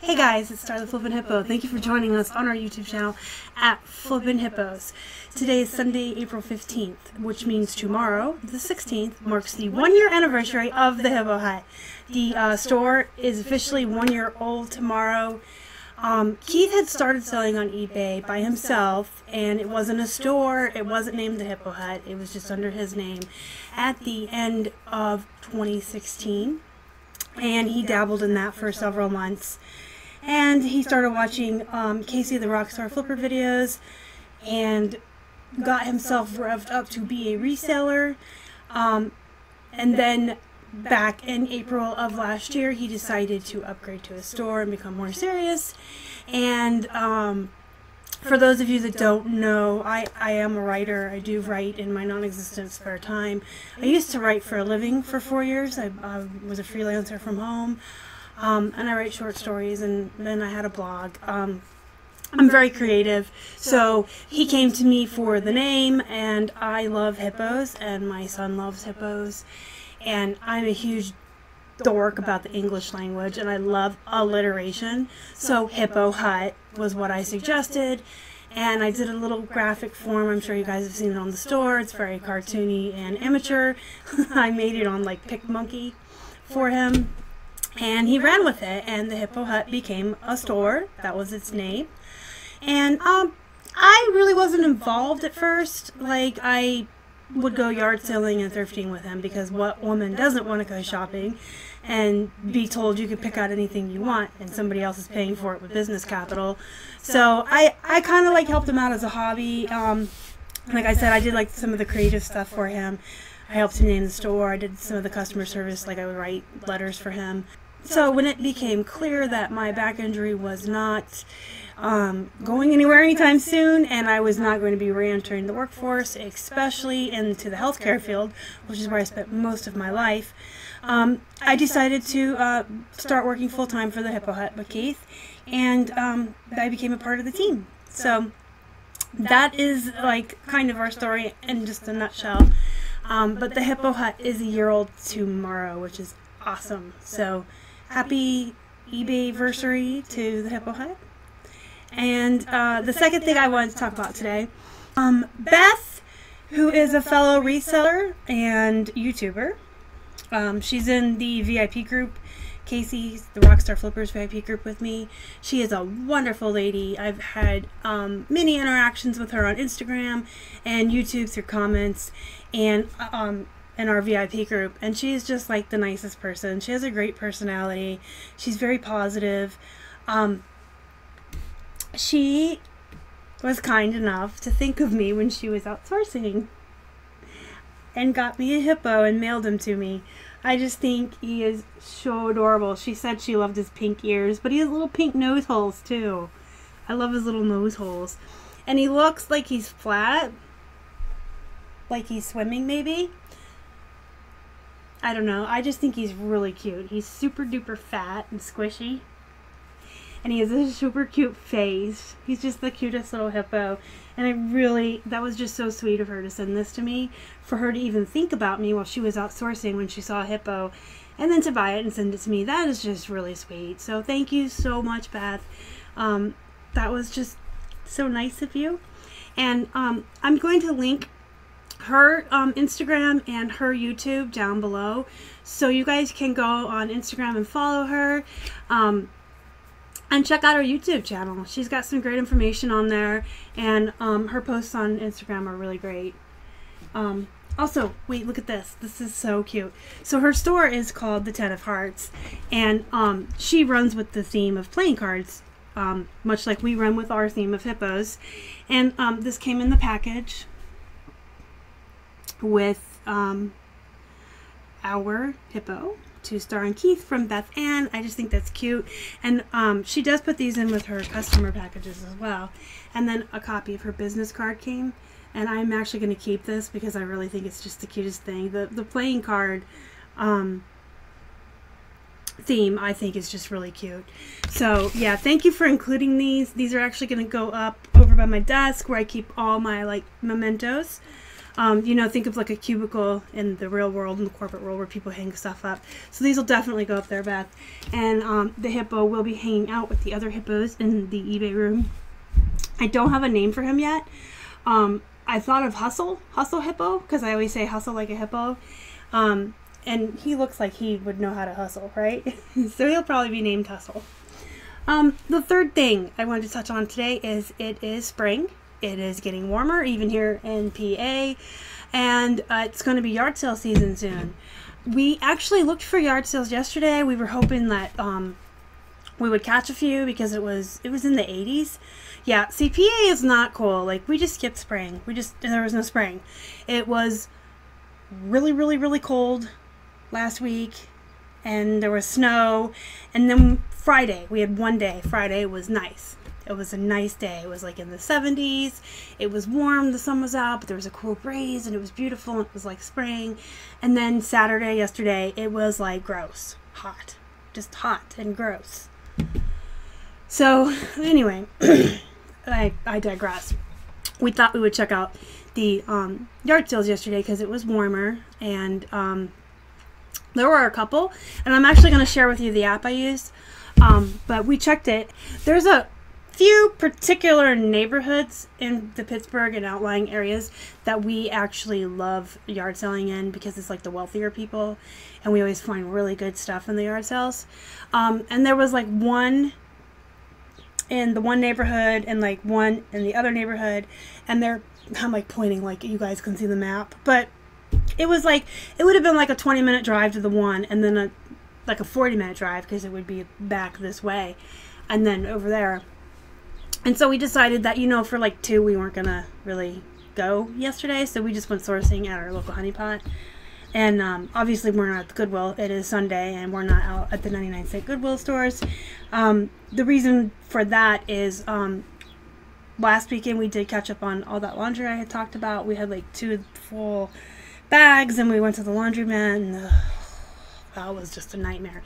Hey guys, it's Star the Flippin' Hippo. Thank you for joining us on our YouTube channel at Flippin' Hippos. Today is Sunday, April 15th, which means tomorrow, the 16th, marks the 1-year anniversary of the Hippo Hut. The store is officially 1 year old tomorrow. Keith had started selling on eBay by himself, and it wasn't a store, it wasn't named the Hippo Hut, it was just under his name at the end of 2016. And he dabbled in that for several months. And he started watching Casey the Rockstar Flipper videos and got himself revved up to be a reseller. And then back in April of last year, he decided to upgrade to a store and become more serious. And for those of you that don't know, I am a writer. I do write in my non-existent spare time. I used to write for a living for 4 years. I was a freelancer from home. And I write short stories, and then I had a blog. I'm very creative, so he came to me for the name, and I love hippos, and my son loves hippos, and I'm a huge dork about the English language, and I love alliteration, so Hippo Hut was what I suggested, and I did a little graphic form. I'm sure you guys have seen it on the store. It's very cartoony and amateur. I made it on like PicMonkey for him. And he ran with it, and the Hippo Hut became a store. That was its name. And I really wasn't involved at first. Like, I would go yard selling and thrifting with him, because what woman doesn't want to go shopping and be told you can pick out anything you want and somebody else is paying for it with business capital? So I kind of like helped him out as a hobby. Like I said, I did like some of the creative stuff for him. I helped him name the store. I did some of the customer service, like I would write letters for him. So when it became clear that my back injury was not going anywhere anytime soon, and I was not going to be re-entering the workforce, especially into the healthcare field, which is where I spent most of my life, I decided to start working full-time for the Hippo Hut with Keith, and I became a part of the team. So that is like kind of our story in just a nutshell. But the Hippo Hut is a year old tomorrow, which is awesome. So happy eBay-versary to the Hippo Hut. And the second thing I wanted to talk about today, Beth, who is a fellow reseller and YouTuber, she's in the VIP group, Casey the Rockstar Flippers VIP group with me. She is a wonderful lady. I've had many interactions with her on Instagram and YouTube through comments, and in our VIP group, and she's just like the nicest person. She has a great personality. She's very positive. She was kind enough to think of me when she was outsourcing and got me a hippo and mailed him to me. I just think he is so adorable. She said she loved his pink ears, but he has little pink nose holes too. I love his little nose holes. And he looks like he's flat, like he's swimming maybe. I don't know. I just think he's really cute. He's super duper fat and squishy. And he has a super cute face. He's just the cutest little hippo. And that was just so sweet of her to send this to me. For her to even think about me while she was outsourcing when she saw a hippo. And then to buy it and send it to me. That is just really sweet. So thank you so much, Beth. That was just so nice of you. And I'm going to link her Instagram and her YouTube down below, so you guys can go on Instagram and follow her, and check out her YouTube channel. She's got some great information on there, and her posts on Instagram are really great. Also, wait, look at this. This is so cute. So her store is called the 10 of Hearts, and she runs with the theme of playing cards, much like we run with our theme of hippos. And this came in the package with our hippo, starring Keith, from Beth Ann. I just think that's cute. And she does put these in with her customer packages as well. And then a copy of her business card came. And I'm actually going to keep this because I really think it's just the cutest thing. The playing card theme, I think, is just really cute. So yeah, thank you for including these. These are actually going to go up over by my desk where I keep all my like mementos. You know, think of like a cubicle in the real world, in the corporate world, where people hang stuff up. So these will definitely go up there, Beth. And the hippo will be hanging out with the other hippos in the eBay room. I don't have a name for him yet. I thought of Hustle Hippo, because I always say hustle like a hippo. And he looks like he would know how to hustle, right? So he'll probably be named Hustle. The third thing I wanted to touch on today is it is spring. It is getting warmer, even here in PA, and it's going to be yard sale season soon. We actually looked for yard sales yesterday. We were hoping that we would catch a few because it was in the 80s. Yeah, see, PA is not cool. Like, we just skipped spring. There was no spring. It was really, really, really cold last week, and there was snow, and then Friday, we had one day. Friday was nice. It was a nice day. It was like in the 70s. It was warm. The sun was out, but there was a cool breeze, and it was beautiful, and it was like spring. And then Saturday, yesterday, it was like gross. Hot. Just hot and gross. So, anyway, I digress. We thought we would check out the yard sales yesterday because it was warmer, and there were a couple. And I'm actually going to share with you the app I used. But we checked it. There's a few particular neighborhoods in the Pittsburgh and outlying areas that we actually love yard selling in because it's like the wealthier people, and we always find really good stuff in the yard sales. And there was like one in the one neighborhood and like one in the other neighborhood, and I'm like pointing like you guys can see the map, but it was like, it would have been like a 20-minute drive to the one, and then a 40-minute drive because it would be back this way and then over there. And so we decided that, you know, for like 2 we weren't gonna really go yesterday, so we just went sourcing at our local honeypot. And obviously we're not at the Goodwill. It is Sunday and we're not out at the 99-cent Goodwill stores. The reason for that is last weekend we did catch up on all that laundry I had talked about. We had like 2 full bags and we went to the laundromat, and that was just a nightmare.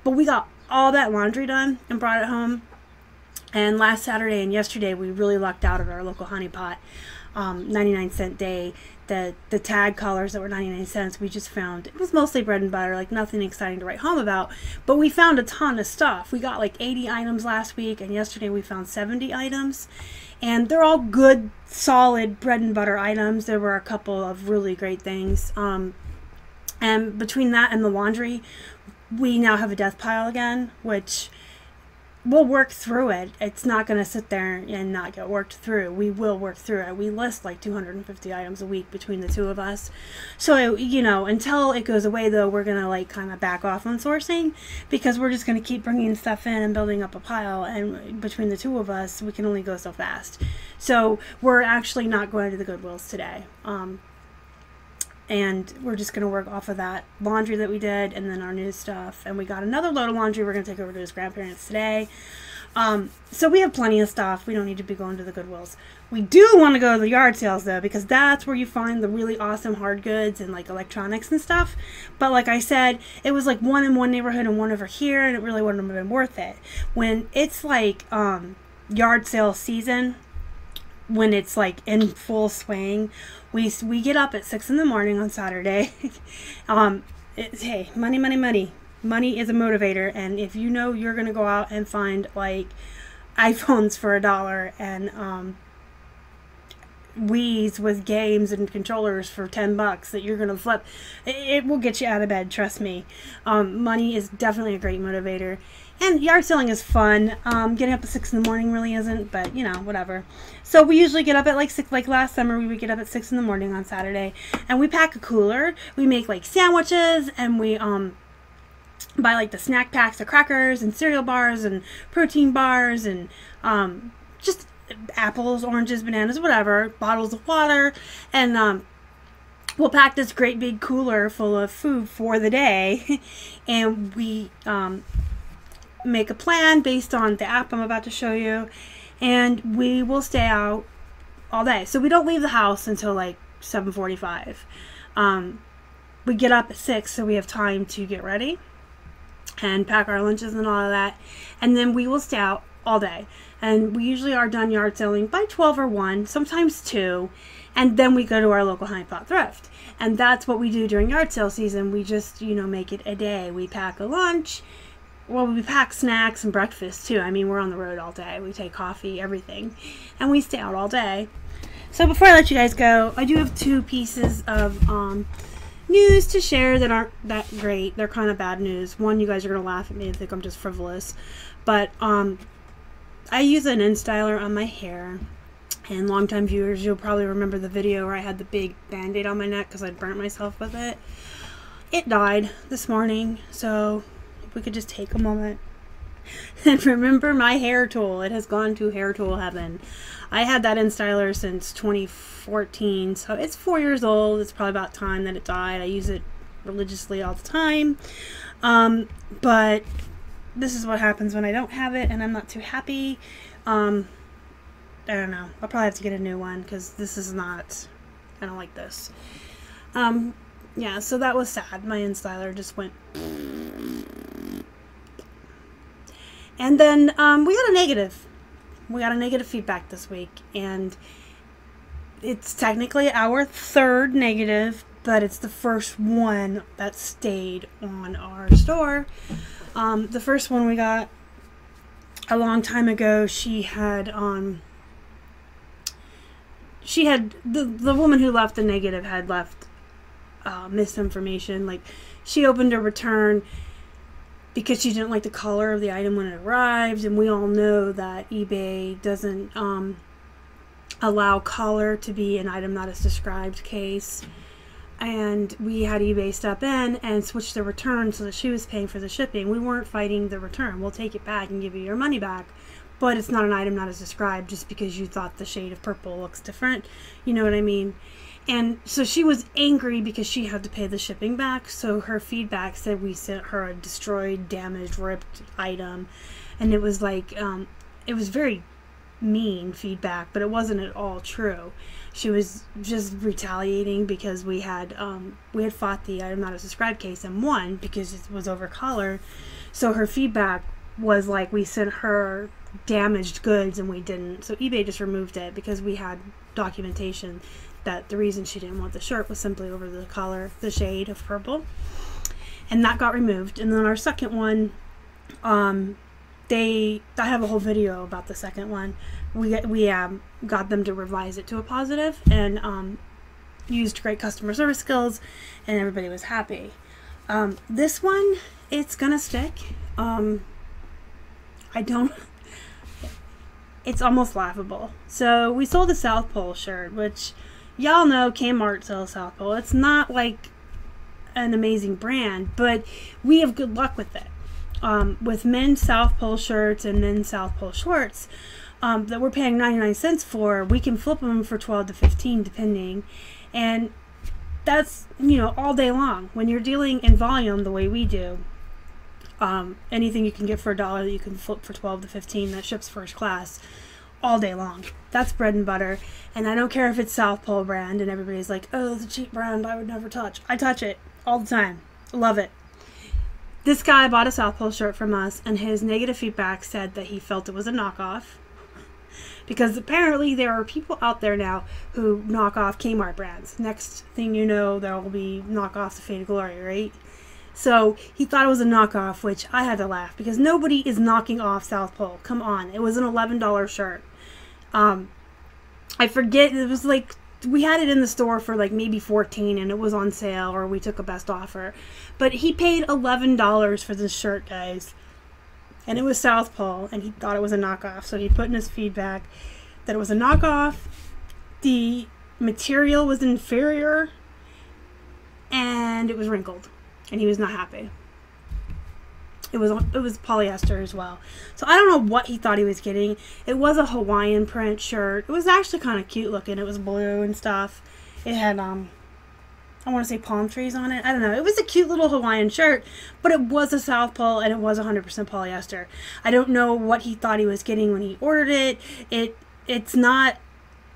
But we got all that laundry done and brought it home. And last Saturday and yesterday, we really lucked out at our local honeypot. 99-cent day. The tag collars that were 99 cents, we just found, it was mostly bread and butter, like nothing exciting to write home about. But we found a ton of stuff. We got like 80 items last week, and yesterday we found 70 items. And they're all good, solid bread and butter items. There were a couple of really great things. And between that and the laundry, we now have a death pile again, which we'll work through it. It's not going to sit there and not get worked through. We will work through it. We list like 250 items a week between the two of us. So, you know, until it goes away, though, we're going to like kind of back off on sourcing because we're just going to keep bringing stuff in and building up a pile. And between the two of us, we can only go so fast. So we're actually not going to the Goodwills today. And we're just going to work off of that laundry that we did and then our new stuff. And we got another load of laundry we're going to take over to his grandparents today. So we have plenty of stuff. We don't need to be going to the Goodwills. We do want to go to the yard sales, though, because that's where you find the really awesome hard goods and, like, electronics and stuff. But like I said, it was, like, one in one neighborhood and one over here, and it really wouldn't have been worth it. When it's, like, yard sale season, when it's like in full swing, we get up at 6 in the morning on Saturday. Hey, money is a motivator, and if you know you're gonna go out and find like iPhones for $1 and Wii's with games and controllers for $10 that you're gonna flip, it will get you out of bed, trust me. Money is definitely a great motivator. And yard selling is fun. Getting up at 6 in the morning really isn't, but you know, whatever. So we usually get up at like 6, like last summer we would get up at 6 in the morning on Saturday, and we pack a cooler. We make like sandwiches, and we buy like the snack packs of crackers and cereal bars and protein bars and just apples, oranges, bananas, whatever, bottles of water, and we'll pack this great big cooler full of food for the day, and we make a plan based on the app I'm about to show you, and we will stay out all day. So we don't leave the house until like 7:45. We get up at 6 so we have time to get ready and pack our lunches and all of that, and then we will stay out all day. And we usually are done yard selling by 12 or 1, sometimes 2. And then we go to our local Honey Pot thrift. And that's what we do during yard sale season. We just, you know, make it a day. We pack a lunch. Well, we pack snacks and breakfast too. I mean, we're on the road all day. We take coffee, everything. And we stay out all day. So before I let you guys go, I do have 2 pieces of news to share that aren't that great. They're kind of bad news. One, you guys are going to laugh at me and think I'm just frivolous. But I use an InStyler on my hair. And longtime viewers, you'll probably remember the video where I had the big band-aid on my neck because I'd burnt myself with it. It died this morning, so if we could just take a moment and remember my hair tool. It has gone to hair tool heaven. I had that InStyler since 2014, so it's 4 years old. It's probably about time that it died. I use it religiously all the time. But this is what happens when I don't have it, and I'm not too happy. I don't know. I'll probably have to get a new one because this is not, I don't like this. Yeah, so that was sad. My InStyler just went. And then we got a negative. We got a negative feedback this week, and it's technically our 3rd negative, but it's the first one that stayed on our store. The first one we got a long time ago. She had the woman who left the negative had left misinformation. Like, she opened a return because she didn't like the color of the item when it arrived, and we all know that eBay doesn't allow color to be an item not as described case. And we had eBay step in and switch the return so that she was paying for the shipping. We weren't fighting the return. We'll take it back and give you your money back. But it's not an item not as described just because you thought the shade of purple looks different. You know what I mean? And so she was angry because she had to pay the shipping back. So her feedback said we sent her a destroyed, damaged, ripped item. And it was like, it was very mean feedback, but it wasn't at all true. She was just retaliating because we had fought the item not as described case and won because it was over color. So her feedback was like we sent her damaged goods and we didn't. So eBay just removed it because we had documentation that the reason she didn't want the shirt was simply over the color, the shade of purple. And that got removed. And then our second one, I have a whole video about the second one. We got them to revise it to a positive and used great customer service skills, and everybody was happy. This one, it's gonna stick. It's almost laughable. So we sold a South Pole shirt, which y'all know Kmart sells South Pole. It's not like an amazing brand, but we have good luck with it. With men's South Pole shirts and men's South Pole shorts that we're paying 99 cents for, we can flip them for 12 to 15 depending. And that's, you know, all day long. When you're dealing in volume the way we do, anything you can get for $1 that you can flip for 12 to 15 that ships first class all day long. That's bread and butter. And I don't care if it's South Pole brand and everybody's like, oh, it's a cheap brand I would never touch. I touch it all the time. Love it. This guy bought a South Pole shirt from us, and his negative feedback said that he felt it was a knockoff. Because apparently there are people out there now who knock off Kmart brands. Next thing you know, there will be knockoffs of Faded Glory, right? So he thought it was a knockoff, which I had to laugh because nobody is knocking off South Pole. Come on. It was an $11 shirt. I forget, it was like, we had it in the store for like maybe $14 and it was on sale, or we took a best offer. But he paid $11 for this shirt, guys. And it was South Pole, and he thought it was a knockoff. So he put in his feedback that it was a knockoff, the material was inferior, and it was wrinkled. And he was not happy. It was polyester as well. So I don't know what he thought he was getting. It was a Hawaiian print shirt. It was actually kind of cute looking. It was blue and stuff. It had, I want to say palm trees on it. I don't know. It was a cute little Hawaiian shirt, but it was a South Pole and it was 100% polyester. I don't know what he thought he was getting when he ordered it. It's not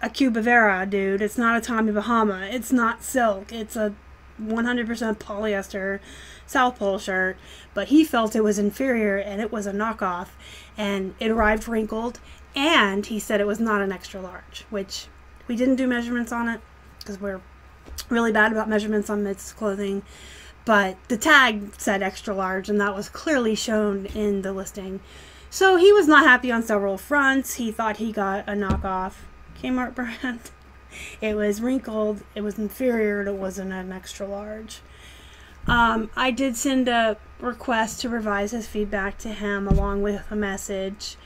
a Cubavera, dude. It's not a Tommy Bahama. It's not silk. It's a 100% polyester South Pole shirt, but he felt it was inferior and it was a knockoff, and it arrived wrinkled, and he said it was not an extra large, which we didn't do measurements on it because we're really bad about measurements on men's clothing, but the tag said extra large, and that was clearly shown in the listing. So he was not happy on several fronts. He thought he got a knockoff Kmart brand. It was wrinkled, it was inferior, and it wasn't an extra large. I did send a request to revise his feedback to him along with a message.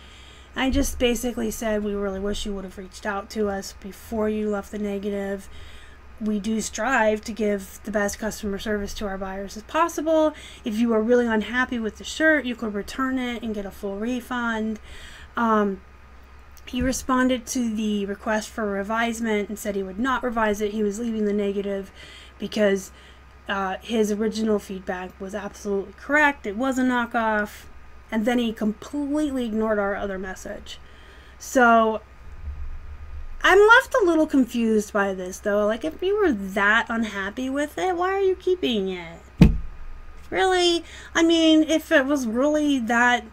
I just basically said, we really wish you would have reached out to us before you left the negative. We do strive to give the best customer service to our buyers as possible. If you are really unhappy with the shirt, you could return it and get a full refund. He responded to the request for revisement and said he would not revise it. He was leaving the negative because his original feedback was absolutely correct. It was a knockoff. And then he completely ignored our other message. So I'm left a little confused by this, though. Like, if you were that unhappy with it, why are you keeping it? Really? I mean, if it was really that...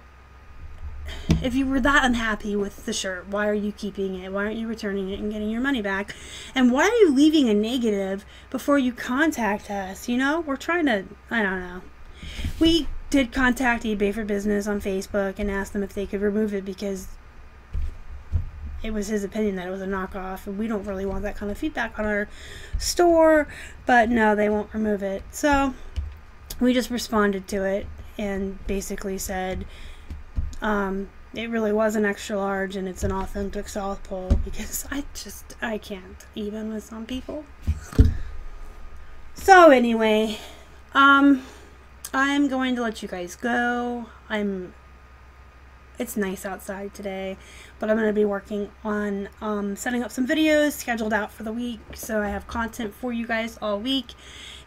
If you were that unhappy with the shirt, why are you keeping it? Why aren't you returning it and getting your money back? And why are you leaving a negative before you contact us? You know, we're trying to, I don't know. We did contact eBay for Business on Facebook and asked them if they could remove it because it was his opinion that it was a knockoff, and we don't really want that kind of feedback on our store, but no, they won't remove it. So we just responded to it and basically said, it really was an extra large and it's an authentic South Pole, because I can't, even with some people. So anyway, I'm going to let you guys go. It's nice outside today, but I'm going to be working on setting up some videos scheduled out for the week, so I have content for you guys all week.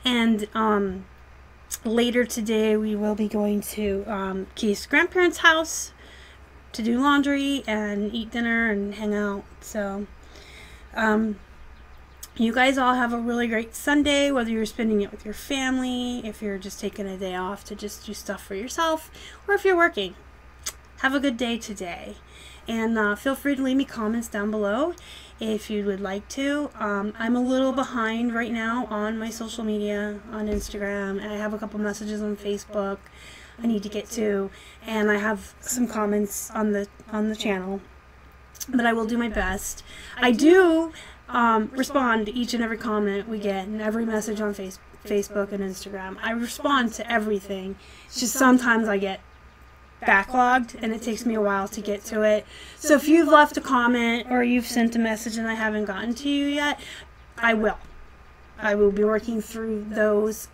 And later today we will be going to Keith's grandparents' house to do laundry and eat dinner and hang out. So you guys all have a really great Sunday, whether you're spending it with your family, if you're just taking a day off to just do stuff for yourself, or if you're working. Have a good day today, and feel free to leave me comments down below if you would like to. I'm a little behind right now on my social media, on Instagram. I have a couple messages on Facebook I need to get to, and I have some comments on the channel, but I will do my best. I do respond to each and every comment we get and every message on Facebook and Instagram. I respond to everything. It's just sometimes I get backlogged and it takes me a while to get to it. So if you've left a comment or you've sent a message and I haven't gotten to you yet, I will be working through those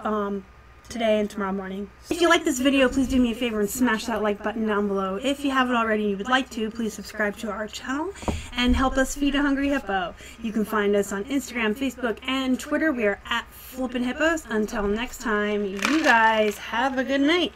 today and tomorrow morning. If you like this video, please do me a favor and smash that like button down below. If you haven't already and you would like to, please subscribe to our channel and help us feed a hungry hippo. You can find us on Instagram, Facebook, and Twitter. We are at Flippin Hippos. Until next time, you guys have a good night.